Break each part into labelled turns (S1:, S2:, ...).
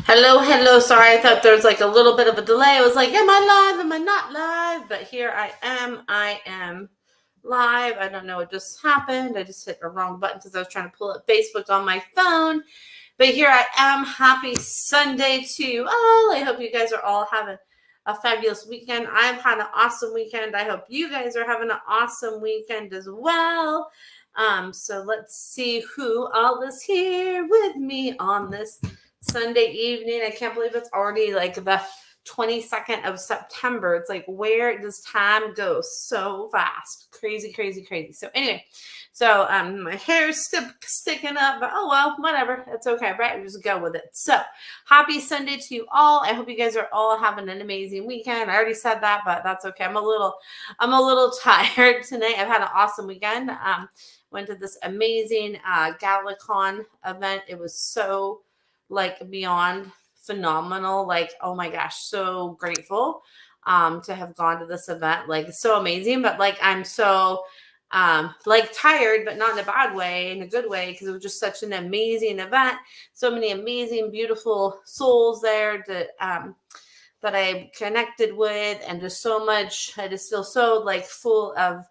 S1: Hello, hello. Sorry, I thought there was like a little bit of a delay. I was like, am I live? Am I not live? But here I am. I am live. I don't know what just happened. I just hit the wrong button because I was trying to pull up Facebook on my phone. But here I am. Happy Sunday to you all. I hope you guys are all having a fabulous weekend. I've had an awesome weekend. I hope you guys are having an awesome weekend as well. So let's see who all is here with me on this Sunday evening. I can't believe it's already like the 22nd of September. It's like, where does time go so fast? Crazy, crazy, crazy. So anyway, my hair is still sticking up, but oh well, whatever. It's okay, right? Just go with it. So happy Sunday to you all. I hope you guys are all having an amazing weekend. I already said that, but that's okay. I'm a little tired tonight. I've had an awesome weekend. Went to this amazing GalaCon event. It was so like beyond phenomenal. Like, oh my gosh, so grateful to have gone to this event. Like, so amazing. But like, I'm so like tired, but not in a bad way, in a good way, because it was just such an amazing event. So many amazing, beautiful souls there that I connected with, and just so much. I just feel so like full of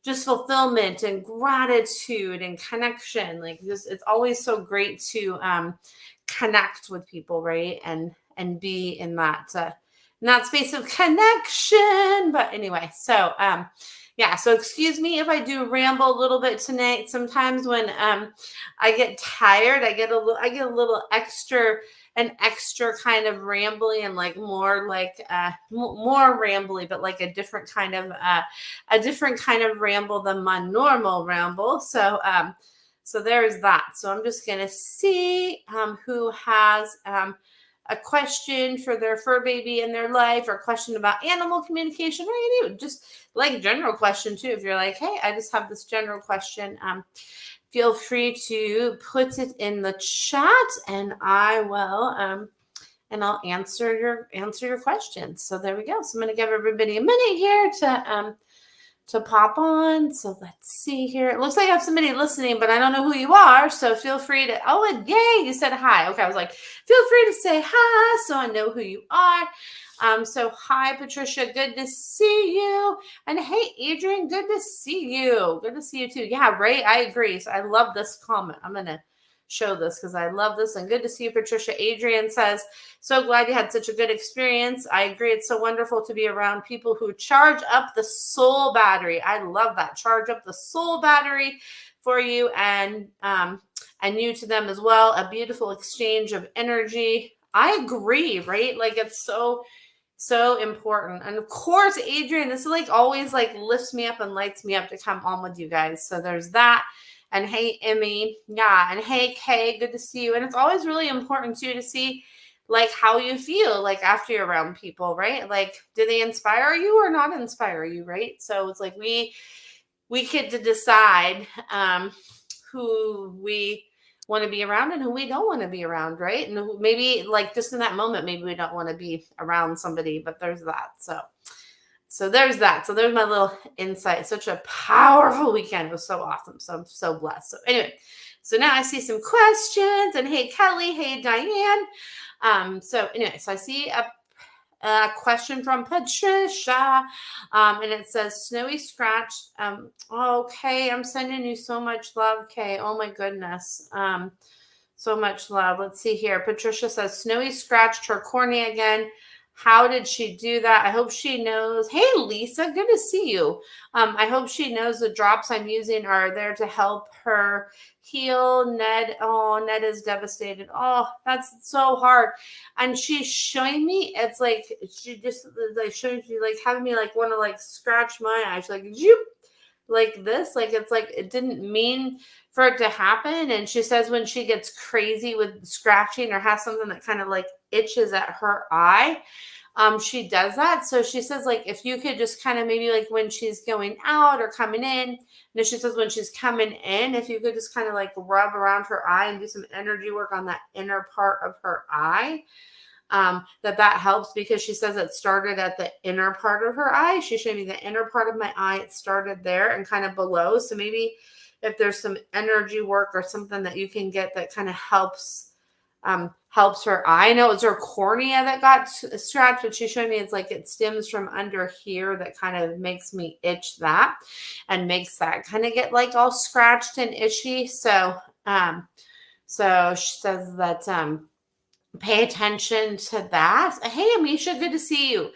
S1: just fulfillment and gratitude and connection. Like, just it's always so great to connect with people, right? And be in that space of connection. But anyway, so yeah, so excuse me if I do ramble a little bit tonight. Sometimes when I get tired, I get a little extra kind of rambly, and like more like more rambly, but like a different kind of ramble than my normal ramble. So there's that. So I'm just gonna see who has a question for their fur baby in their life, or a question about animal communication, or you just like general question too. If you're like, hey, I just have this general question, feel free to put it in the chat, and I will and I'll answer your questions. So there we go. So I'm gonna give everybody a minute here to pop on. So let's see here. It looks like I have somebody listening, but I don't know who you are. So feel free to, oh, and yay, you said hi. Okay, I was like, feel free to say hi so I know who you are. So hi, Patricia, good to see you. And hey, Adrian, good to see you. Good to see you too. Yeah, Ray, I agree. So I love this comment. I'm going to show this because I love this. And good to see you, Patricia. Adrian says, so glad you had such a good experience. I agree. It's so wonderful to be around people who charge up the soul battery. I love that. Charge up the soul battery for you and you to them as well. A beautiful exchange of energy. I agree, right? Like, it's so important. And of course, Adrian, this is like always like lifts me up and lights me up to come on with you guys. So there's that. And hey, Emmy. Yeah. And hey, Kay, good to see you. And it's always really important too to see like how you feel like after you're around people, right? Like, do they inspire you or not inspire you, right? So it's like we get to decide who we want to be around and who we don't want to be around, right? And maybe like just in that moment, maybe we don't want to be around somebody, but there's that. So there's that. So there's my little insight. Such a powerful weekend. It was so awesome. So I'm so blessed. So anyway, so now I see some questions. And hey, Kelly. Hey, Diane. So anyway, so I see a question from Patricia. And it says, Snowy Scratch. Okay, I'm sending you so much love, Kay. Oh my goodness. So much love. Let's see here. Patricia says, Snowy scratched her cornea again. How did she do that? I hope she knows. Hey, Lisa, good to see you. I hope she knows the drops I'm using are there to help her heal. Ned is devastated. Oh, that's so hard. And she's showing me, it's like, she just like showing you, like having me like want to like scratch my eyes, like, like this, like it's like it didn't mean for it to happen. And she says when she gets crazy with scratching or has something that kind of like itches at her eye, she does that. So she says, like, if you could just kind of maybe like when she's going out or coming in, and she says when she's coming in, if you could just kind of like rub around her eye and do some energy work on that inner part of her eye, that helps, because she says it started at the inner part of her eye. She showed me the inner part of my eye. It started there and kind of below. So maybe if there's some energy work or something that you can get that kind of helps helps her eye. I know it's her cornea that got scratched, but she showed me it's like it stems from under here that kind of makes me itch that and makes that kind of get like all scratched and itchy. So she says that pay attention to that. Hey, Amisha, good to see you.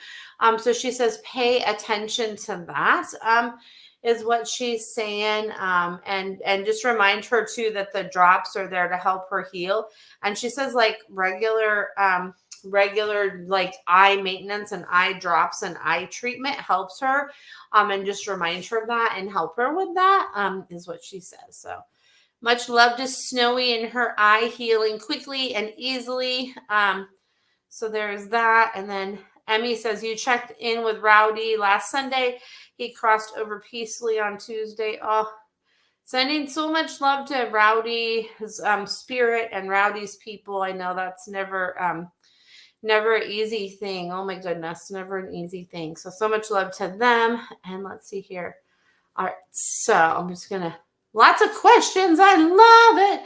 S1: So she says pay attention to that. Is what she's saying. And just remind her too that the drops are there to help her heal. And she says like regular like eye maintenance and eye drops and eye treatment helps her. And just remind her of that and help her with that. Is what she says. So much love to Snowy and her eye healing quickly and easily. So there's that. And then Emmy says, you checked in with Rowdy last Sunday. He crossed over peacefully on Tuesday. Oh, sending so much love to Rowdy's spirit and Rowdy's people. I know that's never an easy thing. Oh my goodness, never an easy thing. So much love to them. And let's see here. All right, so I'm just gonna. Lots of questions. I love it.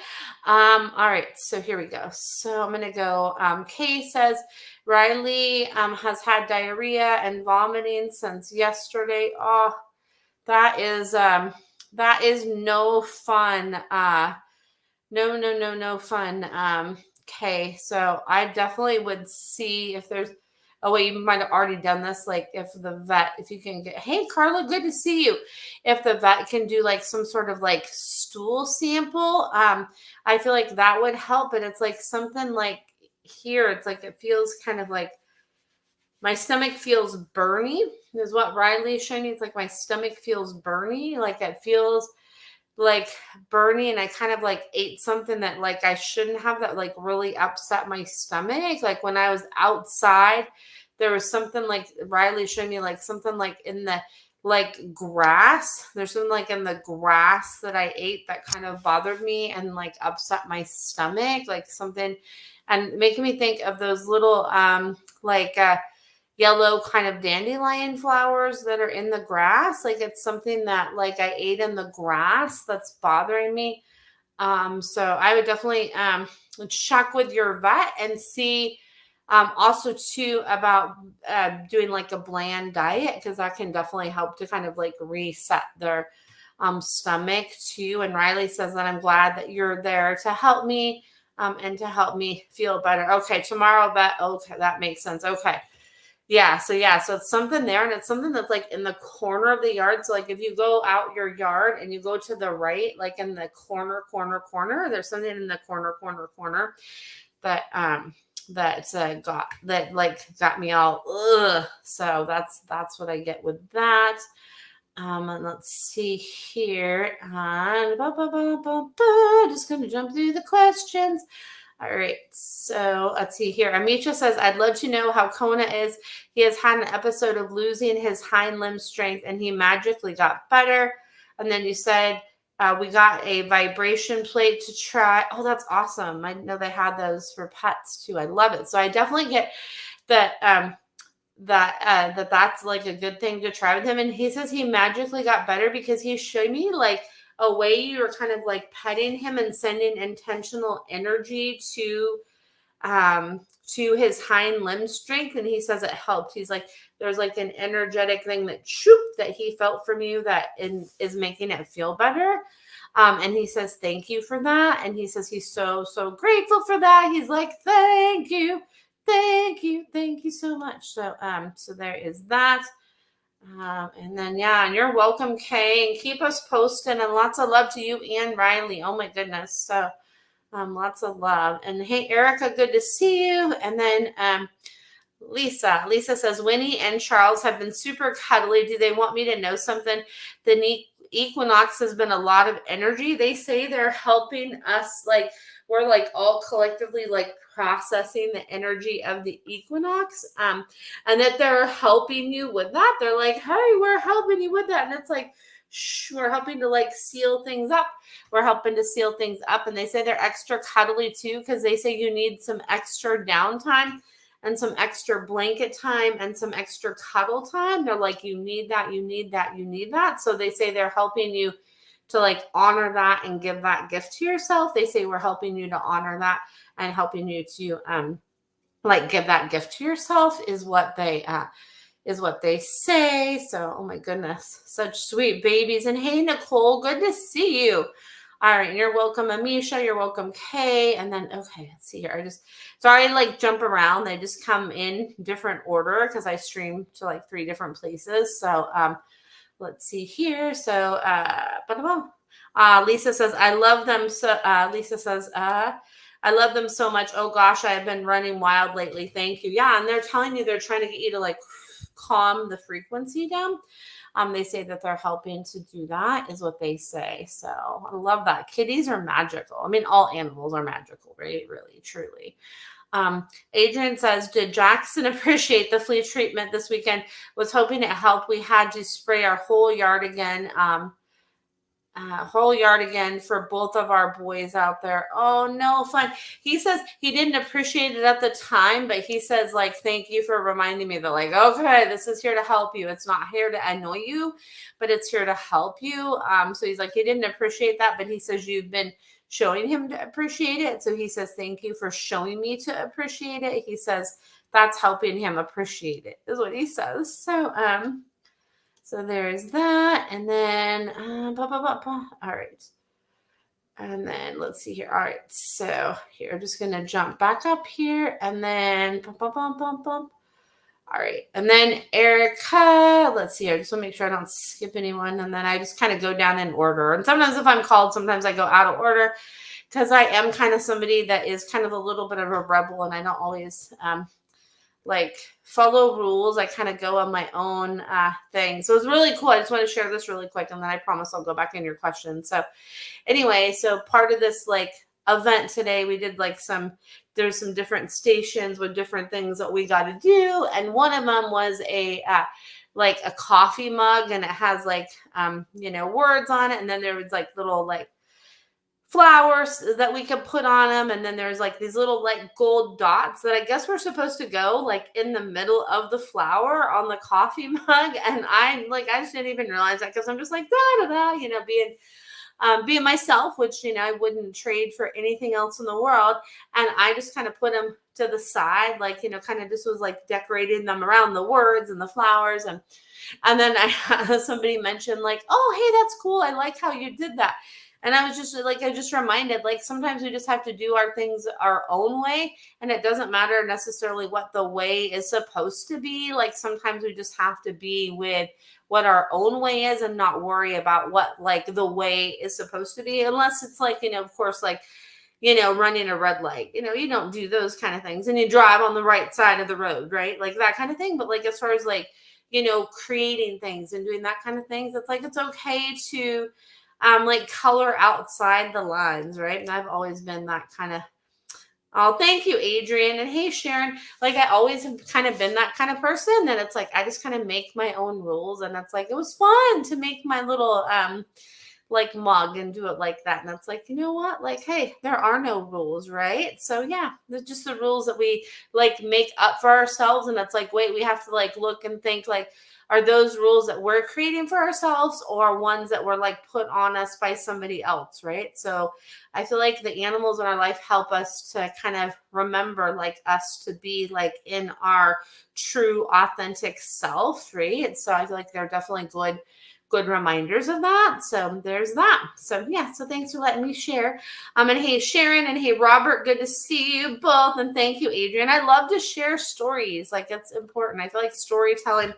S1: All right, so here we go. So I'm going to go. Kay says, Riley has had diarrhea and vomiting since yesterday. Oh, that is no fun. No fun. Kay, so I definitely would see if there's a way. You might have already done this, like if you can get, hey Carla, good to see you. If the vet can do like some sort of like stool sample, I feel like that would help. But it's like something like here, it's like it feels kind of like my stomach feels burny, is what Riley's showing me. It's like my stomach feels burny, like it feels like burning, and I kind of like ate something that like I shouldn't have, that like really upset my stomach. Like when I was outside, there was something like Riley showed me like something like in the like grass. There's something like in the grass that I ate that kind of bothered me and like upset my stomach, like something, and making me think of those little yellow kind of dandelion flowers that are in the grass. Like it's something that like I ate in the grass that's bothering me. So I would definitely check with your vet and see also too about doing like a bland diet, because that can definitely help to kind of like reset their stomach too. And Riley says that I'm glad that you're there to help me and to help me feel better. Okay, tomorrow vet. Okay, that makes sense. Okay. So it's something there, and it's something that's like in the corner of the yard. So like if you go out your yard and you go to the right, like in the corner, there's something in the corner that got me all ugh. So that's what I get with that. And let's see here. And just gonna jump through the questions. All right, so let's see here. Amisha says, I'd love to know how Kona is. He has had an episode of losing his hind limb strength, and he magically got better. And then you said, we got a vibration plate to try. Oh, that's awesome. I know they had those for pets too. I love it. So I definitely get that that's like a good thing to try with him. And he says he magically got better because he showed me like a way you were kind of like petting him and sending intentional energy to his hind limb strength. And he says it helped. He's like, there's like an energetic thing that he felt from you that is making it feel better. And he says, thank you for that. And he says, he's so, so grateful for that. He's like, thank you so much. So there is that. And then, and you're welcome, Kay, and keep us posted, and lots of love to you and Riley. Oh my goodness. So, lots of love. And hey, Erica, good to see you. And then, Lisa says, Winnie and Charles have been super cuddly. Do they want me to know something? The equinox has been a lot of energy. They say they're helping us, like we're like all collectively like processing the energy of the equinox, and that they're helping you with that. They're like, hey, we're helping you with that. And it's like, we're helping to like seal things up. We're helping to seal things up. And they say they're extra cuddly too, because they say you need some extra downtime and some extra blanket time and some extra cuddle time. They're like, you need that. So they say they're helping you to like honor that and give that gift to yourself. They say we're helping you to honor that and helping you to like give that gift to yourself is what they say. So, oh my goodness, such sweet babies. And hey, Nicole, good to see you. All right, you're welcome, Amisha. You're welcome, Kay. And then, okay, let's see here. Sorry, like jump around. They just come in different order because I stream to like 3 different places. So, let's see here. So, Lisa says, I love them. So, Lisa says, I love them so much. Oh gosh, I have been running wild lately. Thank you. Yeah, and they're telling you they're trying to get you to like calm the frequency down. They say that they're helping to do that, is what they say. So I love that. Kitties are magical. I mean, all animals are magical, right? Really, truly. Adrian says, did Jackson appreciate the flea treatment this weekend? Was hoping it helped. We had to spray our whole yard again. For both of our boys out there. Oh, no fun. He says he didn't appreciate it at the time, but he says, like, thank you for reminding me that, like, okay, this is here to help you. It's not here to annoy you, but it's here to help you. So he's like, he didn't appreciate that, but he says you've been showing him to appreciate it. So he says, thank you for showing me to appreciate it. He says that's helping him appreciate it, is what he says. So there's that. And then, all right. And then let's see here. All right. So here, I'm just going to jump back up here and then, all right. And then Erica, let's see. I just want to make sure I don't skip anyone. And then I just kind of go down in order. And sometimes if I'm called, sometimes I go out of order because I am kind of somebody that is kind of a little bit of a rebel and I don't always, like follow rules. I kind of go on my own thing. So it's really cool. I just want to share this really quick and then I promise I'll go back in your questions. So anyway, so part of this like event today, we did like there's some different stations with different things that we got to do. And one of them was like a coffee mug and it has like, words on it. And then there was like little like flowers that we could put on them, and then there's like these little like gold dots that I guess we're supposed to go like in the middle of the flower on the coffee mug, and I just didn't even realize that because I'm just like da da da, being myself, which I wouldn't trade for anything else in the world, and I just kind of put them to the side, like kind of just was like decorating them around the words and the flowers, and then somebody mentioned like, oh hey, that's cool, I like how you did that. And I was just like, I just reminded, like, sometimes we just have to do our things our own way. And it doesn't matter necessarily what the way is supposed to be. Like, sometimes we just have to be with what our own way is and not worry about what, like, the way is supposed to be. Unless it's like, of course, like, running a red light. You don't do those kind of things. And you drive on the right side of the road, right? Like, that kind of thing. But, like, as far as, like, creating things and doing that kind of things, it's like, it's okay to like color outside the lines, right? And I've always been that kind of, oh, thank you, Adrian. And hey, Sharon, like I always have kind of been that kind of person that it's like, I just kind of make my own rules. And it's like, it was fun to make my little, like mug and do it like that. And it's like, you know what? Like, hey, there are no rules, right? So yeah, there's just the rules that we like make up for ourselves. And it's like, wait, we have to like look and think like, are those rules that we're creating for ourselves or ones that were like put on us by somebody else, right? So I feel like the animals in our life help us to kind of remember like us to be like in our true authentic self, right? So I feel like they're definitely good reminders of that. So there's that. So yeah, so thanks for letting me share. And hey, Sharon and hey, Robert, good to see you both. And thank you, Adrian. I love to share stories. Like it's important. I feel like storytelling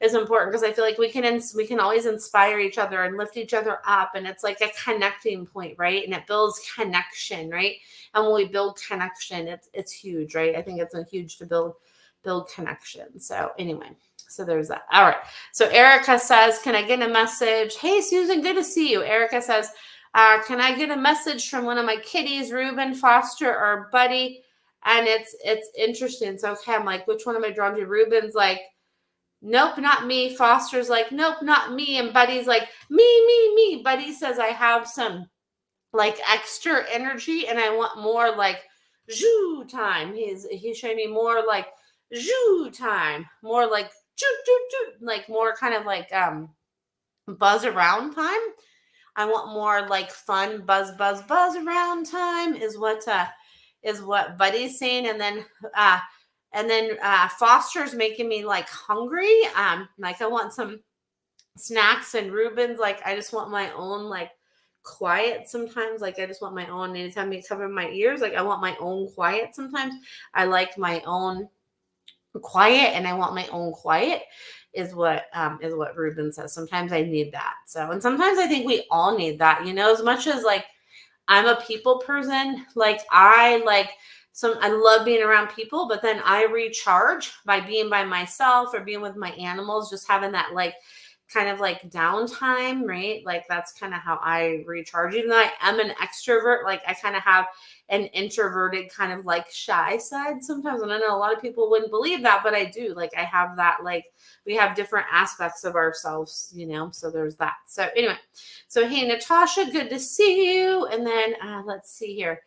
S1: is important because I feel like we can always inspire each other and lift each other up. And it's like a connecting point, right? And it builds connection, right? And when we build connection, it's huge, right? I think it's huge to build connection. So anyway, so there's that. All right. So Erica says, can I get a message? Hey, Susan, good to see you. Erica says, can I get a message from one of my kitties, Reuben, Foster, or Buddy? And it's interesting. So okay, I'm like, which one am I drawn to? Reuben's like, nope, not me. Foster's like, nope, not me. And Buddy's like, me. Buddy says I have some like extra energy and I want more like zoo time. He's showing me more like zoo time, more like like more kind of like buzz around time. I want more like fun buzz around time is what is what Buddy's saying. And then Foster's making me like hungry. Like I want some snacks, and Ruben's like, I just want my own like quiet sometimes. Like I just want my own, anytime you cover my ears, like I want my own quiet sometimes. I like my own quiet, and I want my own quiet is what Ruben says. Sometimes I need that. So, and sometimes I think we all need that, as much as like I'm a people person, like I love being around people, but then I recharge by being by myself or being with my animals, just having that like kind of like downtime, right? Like that's kind of how I recharge. Even though I am an extrovert, like I kind of have an introverted kind of like shy side sometimes. And I know a lot of people wouldn't believe that, but I do. Like I have that, like we have different aspects of ourselves, so there's that. So anyway, so hey, Natasha, good to see you. And then let's see here.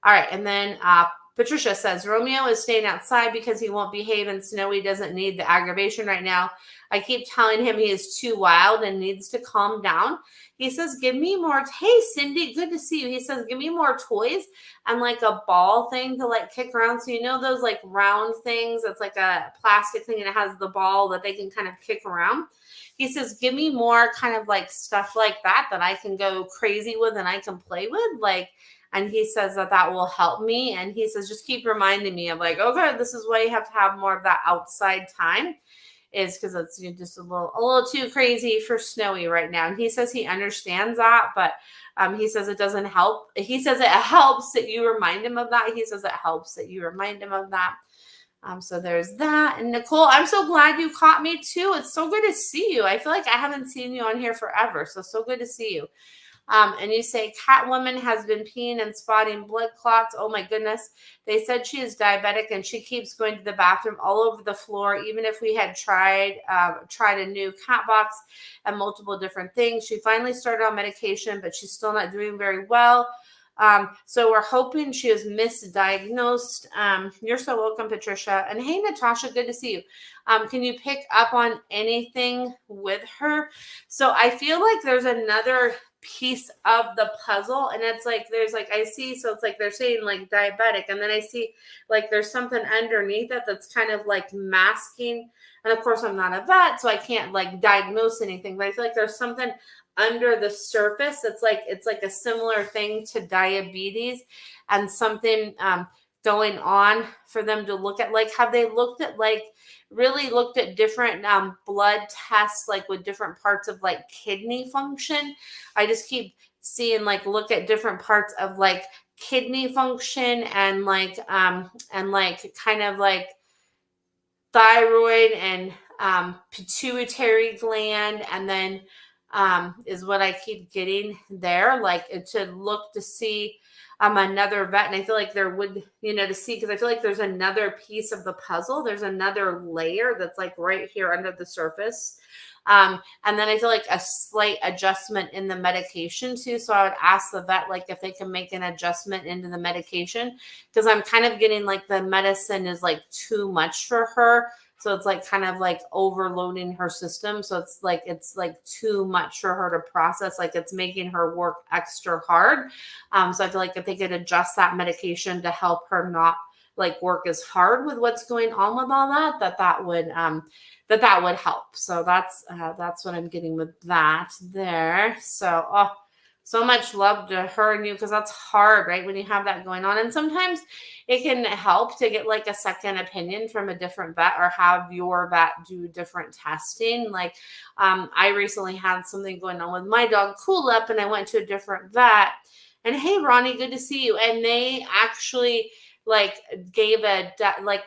S1: All right. And then Patricia says, Romeo is staying outside because he won't behave, and Snowy doesn't need the aggravation right now. I keep telling him he is too wild and needs to calm down. He says, give me more. Hey, Cindy, good to see you. He says, give me more toys and like a ball thing to like kick around. So those like round things, it's like a plastic thing and it has the ball that they can kind of kick around. He says, give me more kind of like stuff like that I can go crazy with and I can play with. And he says that will help me. And he says, just keep reminding me of like, okay, this is why you have to have more of that outside time, is because it's just a little too crazy for Snowy right now. And he says he understands that, but he says it doesn't help. He says it helps that you remind him of that. He says it helps that you remind him of that. So there's that. And Nicole, I'm so glad you caught me too. It's so good to see you. I feel like I haven't seen you on here forever. So good to see you. And you say Catwoman has been peeing and spotting blood clots. Oh my goodness. They said she is diabetic and she keeps going to the bathroom all over the floor. Even if we had tried a new cat box and multiple different things. She finally started on medication, but she's still not doing very well. So we're hoping she is misdiagnosed. You're so welcome, Patricia. And hey, Natasha, good to see you. Can you pick up on anything with her? So I feel like there's another piece of the puzzle, and it's like there's like I see, so it's like they're saying like diabetic, and then I see like there's something underneath it that's kind of like masking. And of course I'm not a vet, so I can't like diagnose anything, but I feel like there's something under the surface. It's like a similar thing to diabetes, and something going on for them to look at. Like, have they really looked at different blood tests, like with different parts of like kidney function? I just keep seeing like look at different parts of like kidney function and kind of like thyroid and pituitary gland, and then is what I keep getting there, like to look to see another vet. And I feel like there would, to see, because I feel like there's another piece of the puzzle. There's another layer that's like right here under the surface. And then I feel like a slight adjustment in the medication too. So I would ask the vet, like, if they can make an adjustment into the medication, because I'm kind of getting like the medicine is like too much for her. So it's like kind of like overloading her system. So it's like too much for her to process. Like it's making her work extra hard. So I feel like if they could adjust that medication to help her not like work as hard with what's going on with all that, that would help. So that's what I'm getting with that there. So, so much love to her and you, because that's hard, right? When you have that going on. And sometimes it can help to get like a second opinion from a different vet, or have your vet do different testing. Like I recently had something going on with my dog Cool-Up, and I went to a different vet. And hey, Ronnie, good to see you. And they actually like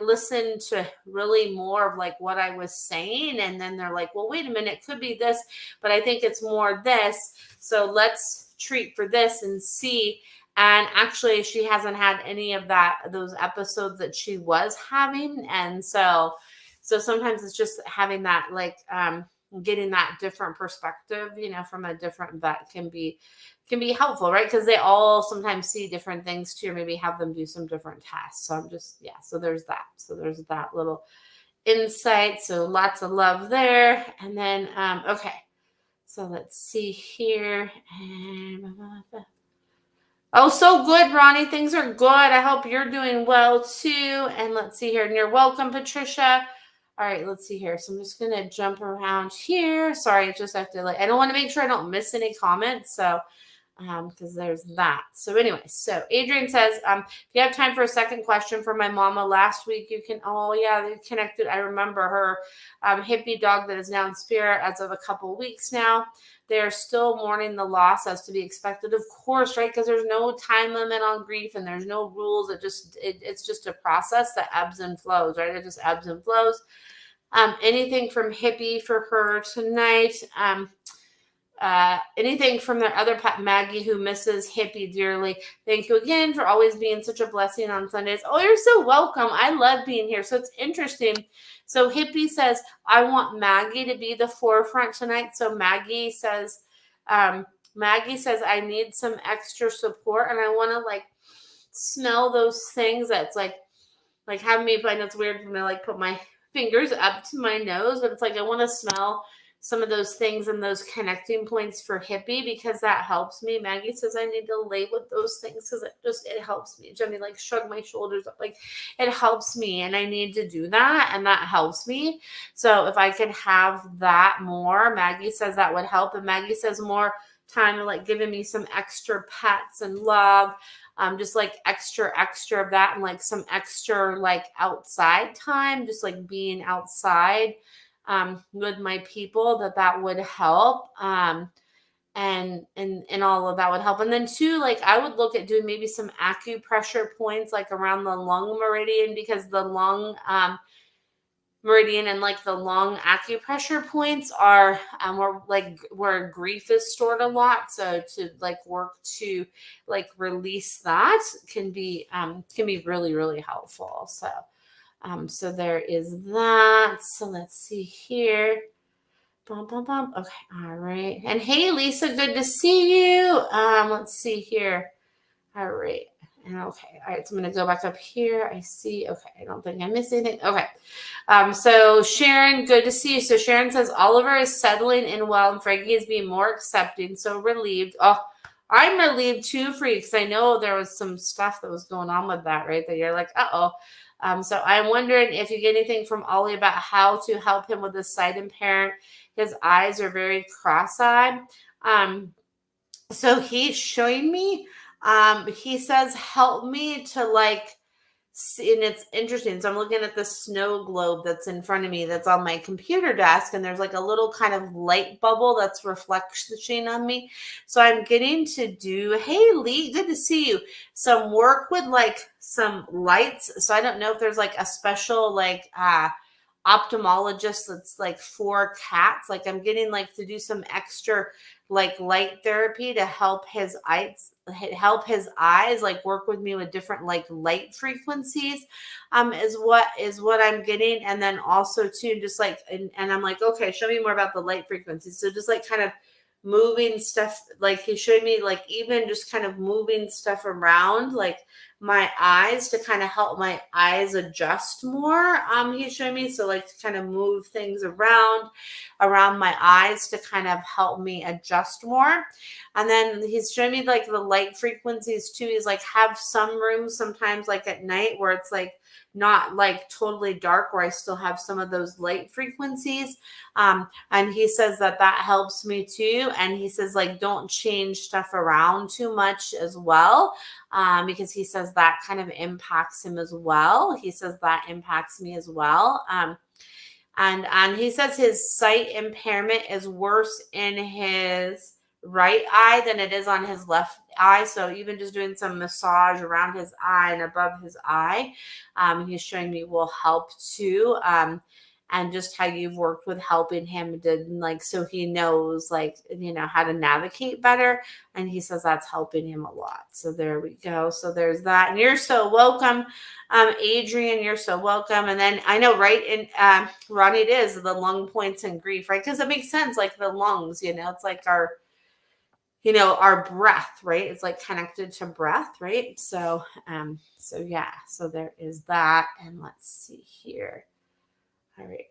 S1: listened to really more of like what I was saying. And then they're like, well, wait a minute, it could be this, but I think it's more this. So let's treat for this and see. And actually she hasn't had any of those episodes that she was having. And so sometimes it's just having that like getting that different perspective, from a different vet can be helpful, right? Because they all sometimes see different things too, or maybe have them do some different tests. So so there's that. So there's that little insight. So lots of love there. And then, okay. So let's see here. Oh, so good, Ronnie. Things are good. I hope you're doing well too. And let's see here. And you're welcome, Patricia. All right, let's see here. So I'm just gonna jump around here. Sorry, I just have to I don't want to make sure I don't miss any comments. So because there's that. So anyway, so Adrian says, if you have time for a second question for my mama, last week you can, oh yeah, they connected. I remember her hippie dog that is now in spirit as of a couple of weeks now. They're still mourning the loss as to be expected, of course, right? Because there's no time limit on grief and there's no rules. It's just a process that ebbs and flows, right? It just ebbs and flows. Anything from hippie for her tonight. Anything from their other pet, Maggie, who misses Hippie dearly. Thank you again for always being such a blessing on Sundays. Oh, you're so welcome. I love being here. So it's interesting. So Hippie says, I want Maggie to be the forefront tonight. So Maggie says, I need some extra support, and I want to smell those things that's like have me. I know it's weird for me to put my fingers up to my nose, but it's I want to smell some of those things and those connecting points for Hippie, because that helps me. Maggie says I need to lay with those things because it helps me. Jenny shrug my shoulders up, it helps me, and I need to do that, and that helps me. So if I could have that more, Maggie says that would help. And Maggie says more time to giving me some extra pets and love. Just extra of that, and some extra outside time, just being outside with my people, that would help. And all of that would help. And then too, I would look at doing maybe some acupressure points around the lung meridian, because the lung meridian and the lung acupressure points are where grief is stored a lot. So to work to release that can be really, really helpful. So so there is that. So let's see here. Bum, bum, bum. Okay, all right. And hey, Lisa, good to see you. Let's see here. All right. And okay, all right. So I'm gonna go back up here. I see. Okay, I don't think I missed anything. Okay. So Sharon, good to see you. So Sharon says Oliver is settling in well, and Frankie is being more accepting. So relieved. Oh, I'm relieved too, Free, because I know there was some stuff that was going on with that, right? That you're uh-oh. So I'm wondering if you get anything from Ollie about how to help him with the sight impairment. His eyes are very cross-eyed. So he's showing me, he says, help me to see, and it's interesting. So I'm looking at the snow globe that's in front of me, that's on my computer desk, and there's a little kind of light bubble that's reflection on me. So I'm getting to do, hey Lee, good to see you, some work with some lights. So I don't know if there's a special ophthalmologist that's for cats. I'm getting to do some extra light therapy to help his eyes, work with me with different light frequencies, is what I'm getting. And then also too, just and I'm okay, show me more about the light frequencies. So just kind of moving stuff, he showed me even just kind of moving stuff around my eyes to kind of help my eyes adjust more. He's showing me, so to kind of move things around my eyes to kind of help me adjust more. And then he's showing me the light frequencies too. He's have some rooms sometimes at night where it's not totally dark, where I still have some of those light frequencies. And he says that helps me too. And he says don't change stuff around too much as well, because he says that kind of impacts him as well. He says that impacts me as well. And he says his sight impairment is worse in his right eye than it is on his left eye. So even just doing some massage around his eye and above his eye, he's showing me will help too. And just how you've worked with helping him to so he knows how to navigate better. And he says that's helping him a lot. So there we go. So there's that. And you're so welcome. Adrian, you're so welcome. And then I know, right, in Ronnie, it is the lung points and grief, right? Because it makes sense, the lungs, it's our our breath, right? It's connected to breath, right? So, so yeah, so there is that. And let's see here. All right.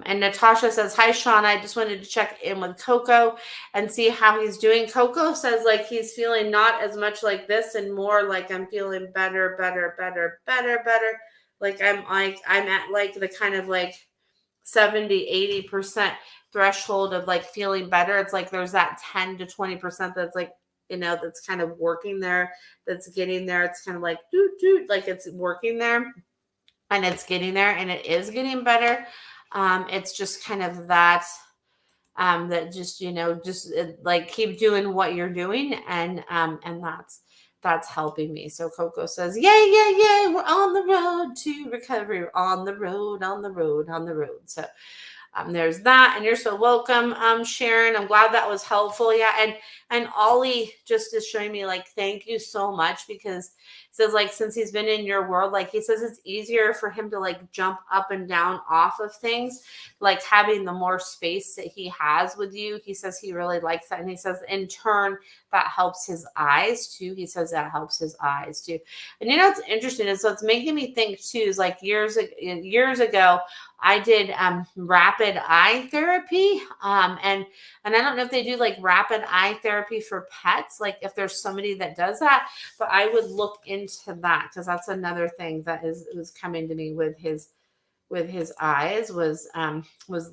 S1: And Natasha says, hi, Shauna. I just wanted to check in with Coco and see how he's doing. Coco says like he's feeling not as much like this and more like I'm feeling better. Like I'm at like the kind of like 70-80% threshold of like feeling better. It's like there's that 10 to 20% that's like, that's kind of working there, that's getting there. It's kind of like like it's working there and it's getting there and it is getting better. It's just kind of that that just like keep doing what you're doing, and that's helping me. So Coco says, yay, we're on the road to recovery. We're on the road. So there's that, and you're so welcome, Sharon. I'm glad that was helpful. Yeah, and Ollie just is showing me like thank you so much, because he says like since he's been in your world, like he says it's easier for him to like jump up and down off of things, like having the more space that he has with you. He says he really likes that, and he says in turn that helps his eyes too. He says that helps his eyes too. And what's interesting is, so it's making me think too, is like years ago I did rapid eye therapy. And I don't know if they do like rapid eye therapy for pets, like if there's somebody that does that, but I would look into that, because that's another thing that was coming to me with his eyes was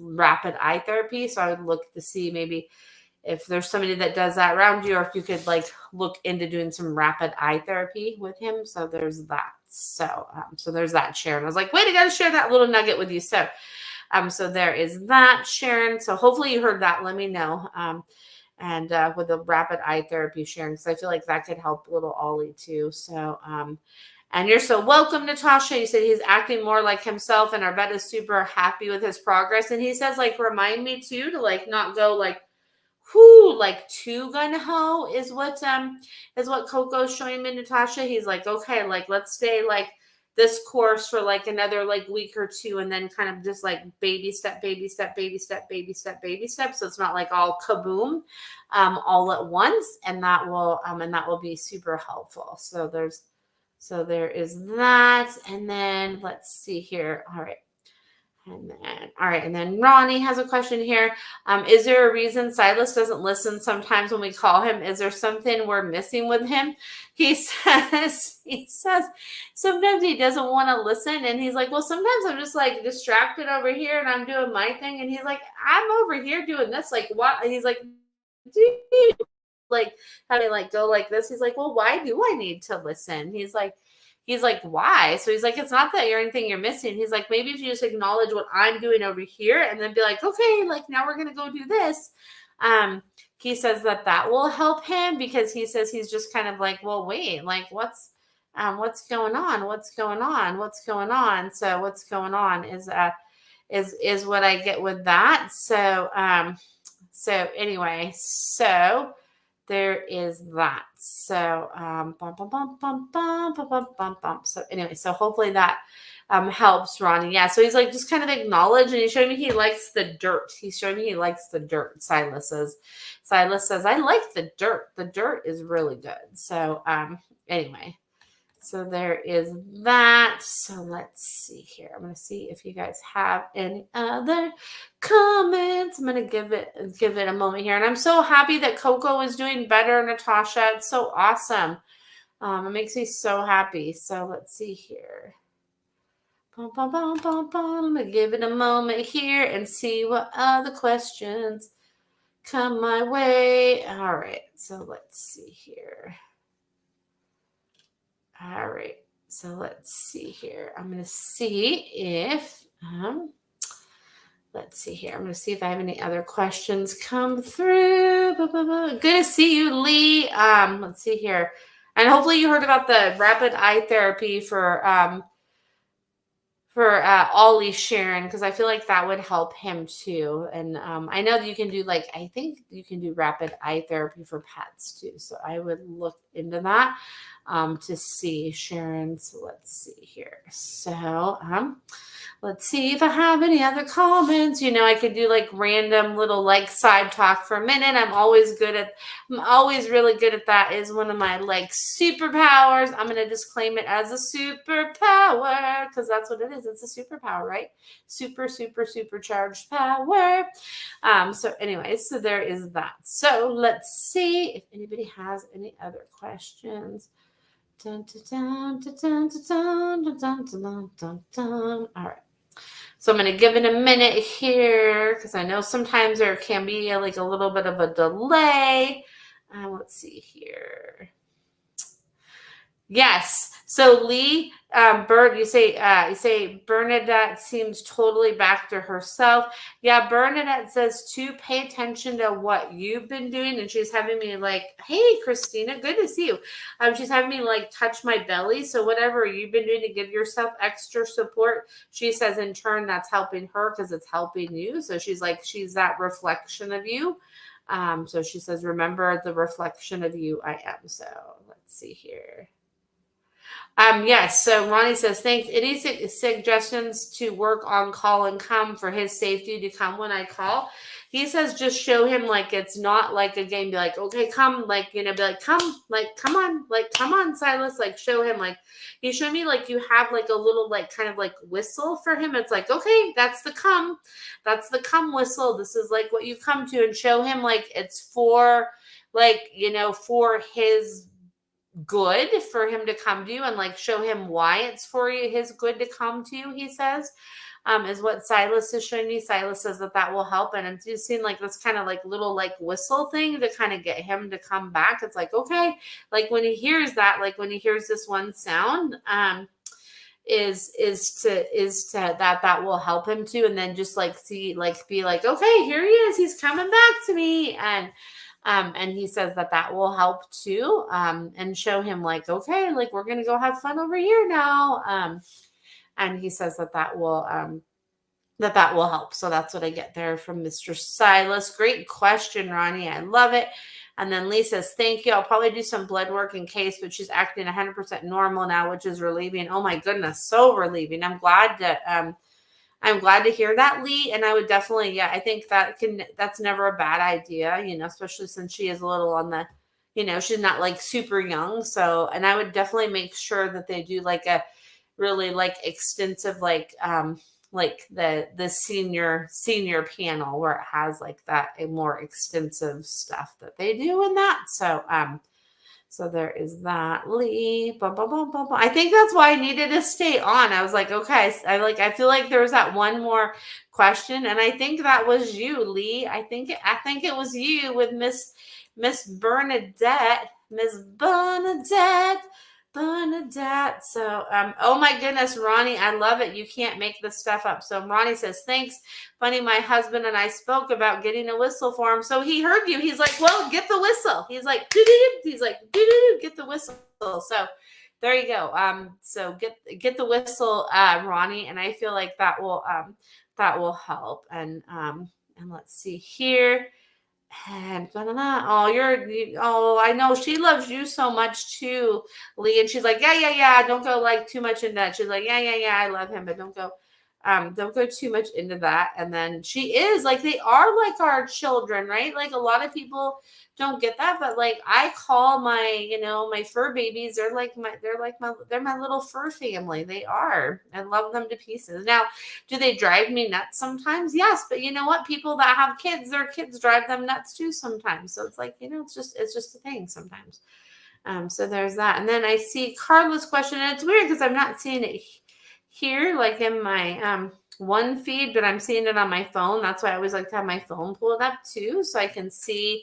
S1: rapid eye therapy. So I would look to see maybe if there's somebody that does that around you, or if you could like look into doing some rapid eye therapy with him. So there's that. So there's that, Sharon. I was like, wait, I got to share that little nugget with you. So there is that, Sharon. So hopefully you heard that. Let me know. And with the rapid eye therapy, Sharon, because I feel like that could help little Ollie too. So, and you're so welcome, Natasha. You said he's acting more like himself, and our is super happy with his progress. And he says, like, remind me too to like not go like, like too gun-ho is what Coco's showing me, Natasha. He's like, okay, like let's stay like this course for like another like week or two, and then kind of just like baby step. So it's not like all kaboom all at once, and that will be super helpful. So there is that. And then let's see here. All right. And then Ronnie has a question here. Is there a reason Silas doesn't listen sometimes when we call him? Is there something we're missing with him? He says sometimes he doesn't want to listen. And he's like, well, sometimes I'm just like distracted over here and I'm doing my thing. And he's like, I'm over here doing this. Like what? And he's like, dude, like how do I like go like this? He's like, well, why do I need to listen? He's like, why? So he's like, it's not that you're anything you're missing. He's like, maybe if you just acknowledge what I'm doing over here and then be like, okay, like now we're going to go do this. He says that will help him, because he says he's just kind of like, well, wait, like what's going on? So what's going on is what I get with that. So anyway, so there is that. So So anyway, so hopefully that helps, Ronnie. Yeah, so he's like just kind of acknowledge, and he's showing me he likes the dirt. Silas says I like the dirt. The dirt is really good. So anyway, so there is that. So let's see here. I'm going to see if you guys have any other comments. I'm going to give it a moment here. And I'm so happy that Coco is doing better, Natasha. It's so awesome. It makes me so happy. So let's see here. I'm going to give it a moment here and see what other questions come my way. All right. So let's see here. All right. So let's see here. I'm going to see if, let's see here. I'm going to see if I have any other questions come through. Good to see you, Lee. Let's see here. And hopefully you heard about the rapid eye therapy for Ollie, Sharon, because I feel like that would help him too. And I know that you can do I think you can do rapid eye therapy for pets too. So I would look into that to see, Sharon. So let's see here. So let's see if I have any other comments. I could do random little side talk for a minute. I'm always really good at that. Is one of my superpowers. I'm going to just claim it as a superpower. superpower, because that's what it is. It's a superpower, right? Supercharged power. So anyways, so there is that. So let's see if anybody has any other questions. Dun, dun, dun, dun, dun, dun, dun, dun, dun, dun. All right. So I'm going to give it a minute here because I know sometimes there can be like a little bit of a delay. Let's see here. Yes. So Lee, Bird, you say Bernadette seems totally back to herself. Yeah, Bernadette says to pay attention to what you've been doing, and she's having me like, hey, Christina, good to see you. She's having me like touch my belly. So whatever you've been doing to give yourself extra support, she says in turn that's helping her because it's helping you. So she's like, she's that reflection of you. So she says, remember the reflection of you I am. So let's see here. Yes. So Ronnie says, thanks. Any suggestions to work on call and come for his safety to come when I call? He says, just show him like it's not like a game. Be like, okay, come, like, be like, come on, Silas. Like, show him, like, you show me, like, you have like a little, like, kind of like whistle for him. It's like, okay, that's the come whistle. This is like what you come to, and show him like it's for, like, for his good for him to come to you, and like show him why it's for you, his good to come to you, he says, is what Silas is showing me. Silas says that will help. And it's just seen like this kind of like little like whistle thing to kind of get him to come back. It's like, okay, like when he hears that, like when he hears this one sound, is to that will help him too. And then just like see, like be like, okay, here he is, he's coming back to me. And he says that will help too, and show him like, okay, like we're going to go have fun over here now. And he says that will help. So that's what I get there from Mr. Silas. Great question, Ronnie. I love it. And then Lee says, thank you. I'll probably do some blood work in case, but she's acting 100% normal now, which is relieving. Oh my goodness. So relieving. I'm glad to hear that, Lee. And I would definitely, I think that's never a bad idea, especially since she is a little on the, she's not like super young. So, and I would definitely make sure that they do like a really like extensive, like the senior panel where it has like that a more extensive stuff that they do in that. So there is that, Lee. I think that's why I needed to stay on. I was like, okay. I feel like there was that one more question, and I think that was you, Lee. I think it was you with Miss Bernadette. Miss Bernadette. So, oh my goodness, Ronnie, I love it. You can't make this stuff up. So Ronnie says, thanks. Funny, my husband and I spoke about getting a whistle for him. So he heard you. He's like, well, get the whistle. He's like, doo-doo-doo. He's like, doo-doo-doo, get the whistle. So there you go. So get the whistle, Ronnie. And I feel like that will help. And let's see here. And I know she loves you so much too, Lee. And she's like, yeah. Don't go like too much into that. She's like, yeah. I love him, but don't go too much into that. And then she is like, they are like our children, right? Like a lot of people don't get that, but like I call my fur babies, they're my little fur family. They are. I love them to pieces. Now, do they drive me nuts sometimes? Yes, but you know what? People that have kids, their kids drive them nuts too sometimes. So it's like, it's just a thing sometimes. So there's that. And then I see Carla's question, and it's weird because I'm not seeing it here, like in my one feed, but I'm seeing it on my phone. That's why I always like to have my phone pulled up too, so I can see,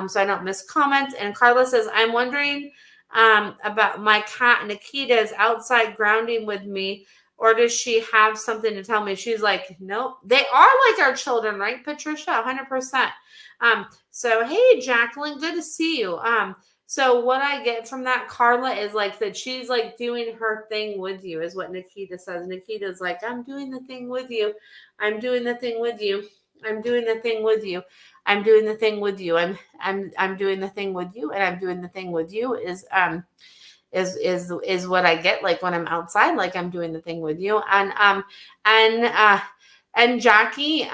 S1: so I don't miss comments. And Carla says, I'm wondering about my cat Nikita is outside grounding with me, or does she have something to tell me? She's like, nope, they are like our children, right, Patricia? 100%. So hey, Jacqueline, good to see you. So what I get from that, Carla, is like that she's like doing her thing with you, is what Nikita says. Nikita's like, I'm doing the thing with you. I'm doing the thing with you. I'm doing the thing with you. I'm doing the thing with you. I'm doing the thing with you, and I'm doing the thing with you is what I get like when I'm outside, like I'm doing the thing with you. And Jackie,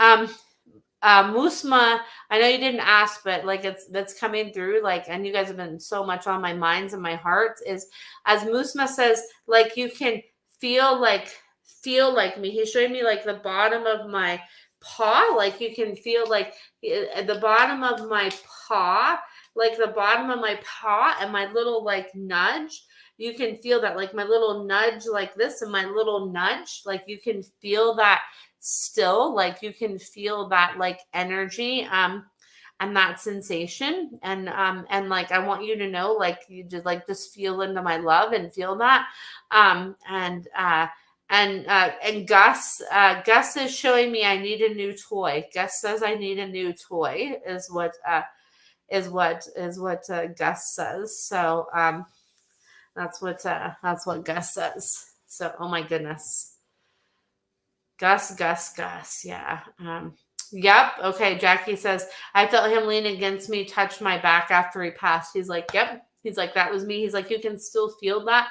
S1: Musma, I know you didn't ask, but like that's coming through, like, and you guys have been so much on my minds and my hearts, is as Musma says, like you can feel like me. He's showing me like the bottom of my paw. Like you can feel like the bottom of my paw, like the bottom of my paw and my little like nudge. You can feel that like my little nudge like this and my little nudge. Like you can feel that still. Like you can feel that like energy. And that sensation and like I want you to know like you just feel into my love and feel that and Gus is showing me I need a new toy. Gus says I need a new toy is what Gus says. So that's what Gus says. So oh my goodness. Gus, yeah. Yep. Okay. Jackie says, I felt him lean against me, touch my back after he passed. He's like, yep. He's like, that was me. He's like, you can still feel that.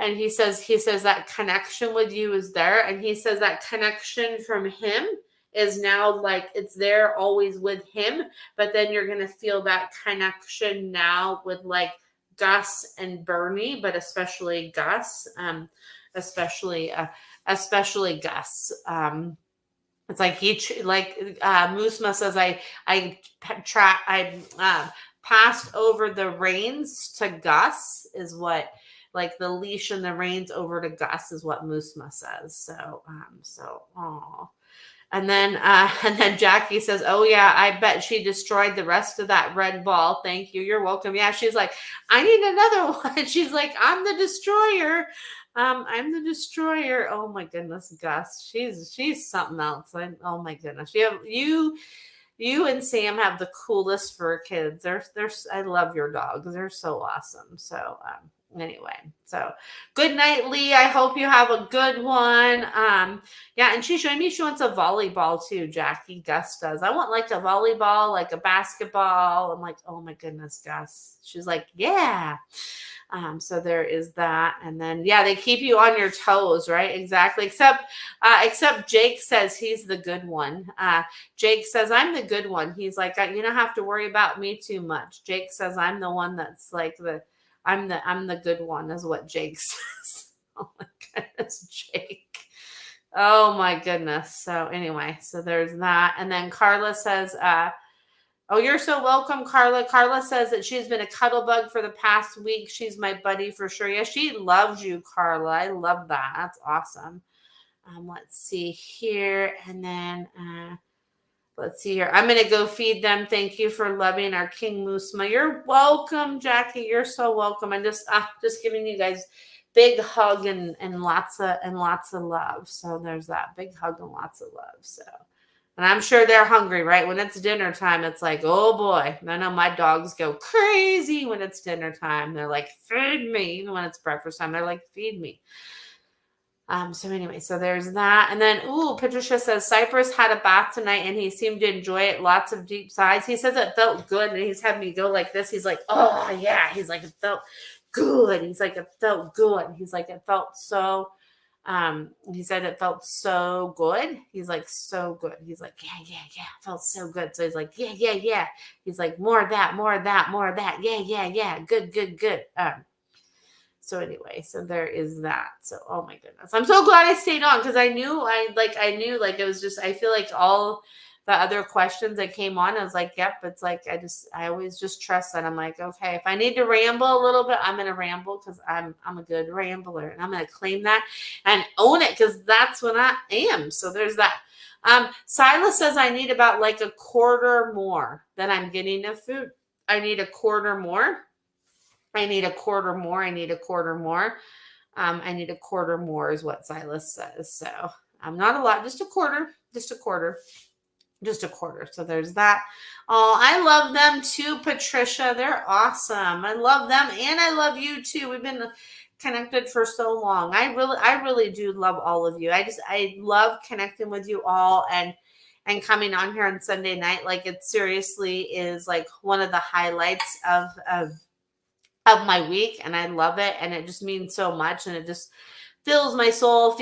S1: And he says that connection with you is there. And he says that connection from him is now like it's there always with him. But then you're going to feel that connection now with like Gus and Bernie, but especially Gus, especially Gus. It's like Musma says, I passed over the reins to Gus is what like the leash and the reins over to Gus is what Musma says. So and then Jackie says, oh yeah, I bet she destroyed the rest of that red ball. Thank you. You're welcome. Yeah. She's like, I need another one. She's like, I'm the destroyer. I'm the destroyer. Oh my goodness, Gus. She's something else. Oh my goodness. You and Sam have the coolest fur kids. They're I love your dogs. They're so awesome. So anyway, so good night, Lee. I hope you have a good one. Yeah, and she's showing me she wants a volleyball too, Jackie. Gus does. I want like a volleyball, like a basketball. I'm like, oh my goodness, Gus. She's like, yeah. So there is that. And then, yeah, they keep you on your toes, right? Exactly. Except Jake says he's the good one. Jake says, I'm the good one. He's like, you don't have to worry about me too much. Jake says, I'm the one that's like I'm the good one is what Jake says. Oh my goodness, Jake. Oh my goodness. So anyway, so there's that. And then Carla says, oh, you're so welcome, Carla. Carla says that she's been a cuddle bug for the past week. She's my buddy for sure. Yeah, she loves you, Carla. I love that. That's awesome. Let's see here. And then let's see here. I'm going to go feed them. Thank you for loving our King Musma. You're welcome, Jackie. You're so welcome. I'm just giving you guys big hug and lots of love. So there's that big hug and lots of love. So. And I'm sure they're hungry, right? When it's dinner time, it's like, oh boy. I know my dogs go crazy when it's dinner time. They're like, feed me. Even when it's breakfast time, they're like, feed me. So anyway, so there's that. And then, Patricia says, Cypress had a bath tonight and he seemed to enjoy it. Lots of deep sighs. He says it felt good. And he's had me go like this. He's like, oh yeah. He's like, it felt good. He's like, it felt good. He's like, it felt so he said it felt so good. He's like, so good. He's like, yeah, felt so good. So he's like, yeah. He's like, more of that. Yeah, good. So anyway, so there is that. So, oh my goodness. I'm so glad I stayed on because I knew it was just, I feel like all the other questions that came on, I was like, yep, it's like, I always just trust that. I'm like, okay, if I need to ramble a little bit, I'm going to ramble because I'm a good rambler and I'm going to claim that and own it because that's what I am. So there's that. Silas says I need about like a quarter more than I'm getting of food. I need a quarter more. I need a quarter more is what Silas says. So I'm not a lot, just a quarter. So there's that. Oh, I love them too, Patricia. They're awesome. I love them. And I love you too. We've been connected for so long. I really do love all of you. I love connecting with you all and coming on here on Sunday night. Like it seriously is like one of the highlights of my week. And I love it. And it just means so much. And it just fills my soul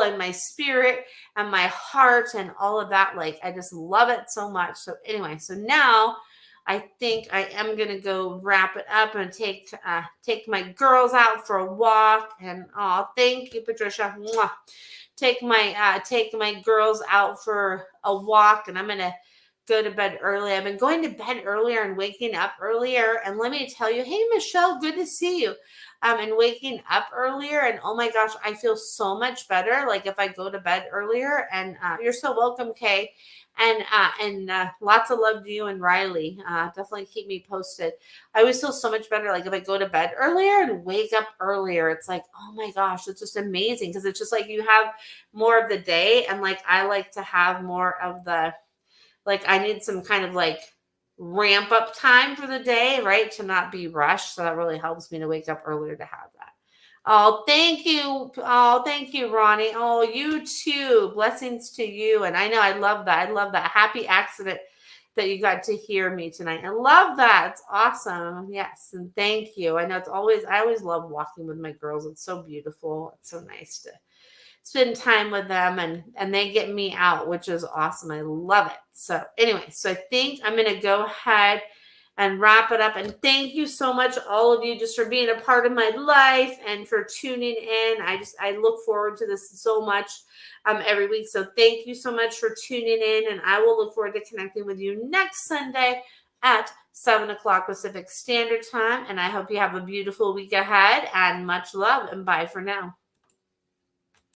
S1: and my spirit and my heart and all of that. Like, I just love it so much. So anyway, so now I think I am gonna go wrap it up and take my girls out for a walk. And oh, thank you, Patricia. Mwah. Take my girls out for a walk, and I'm gonna go to bed early. I've been going to bed earlier and waking up earlier. And let me tell you, hey Michelle, good to see you. And waking up earlier, and oh my gosh, I feel so much better. Like if I go to bed earlier, and you're so welcome, Kay. And lots of love to you and Riley. Definitely keep me posted. I always feel so much better. Like if I go to bed earlier and wake up earlier, it's like, oh my gosh, it's just amazing. Cause it's just like you have more of the day. And like, I like to have more of I need some kind of like ramp up time for the day, right? To not be rushed. So that really helps me to wake up earlier to have that. Oh, thank you. Oh, thank you, Ronnie. Oh, you too. Blessings to you. And I know I love that. I love that. Happy accident that you got to hear me tonight. I love that. It's awesome. Yes. And thank you. I know I always love walking with my girls. It's so beautiful. It's so nice to spend time with them, and they get me out, which is awesome. I love it. So anyway, so I think I'm going to go ahead and wrap it up. And thank you so much, all of you, just for being a part of my life and for tuning in. I look forward to this so much every week. So thank you so much for tuning in, and I will look forward to connecting with you next Sunday at 7:00 Pacific Standard Time. And I hope you have a beautiful week ahead, and much love, and bye for now.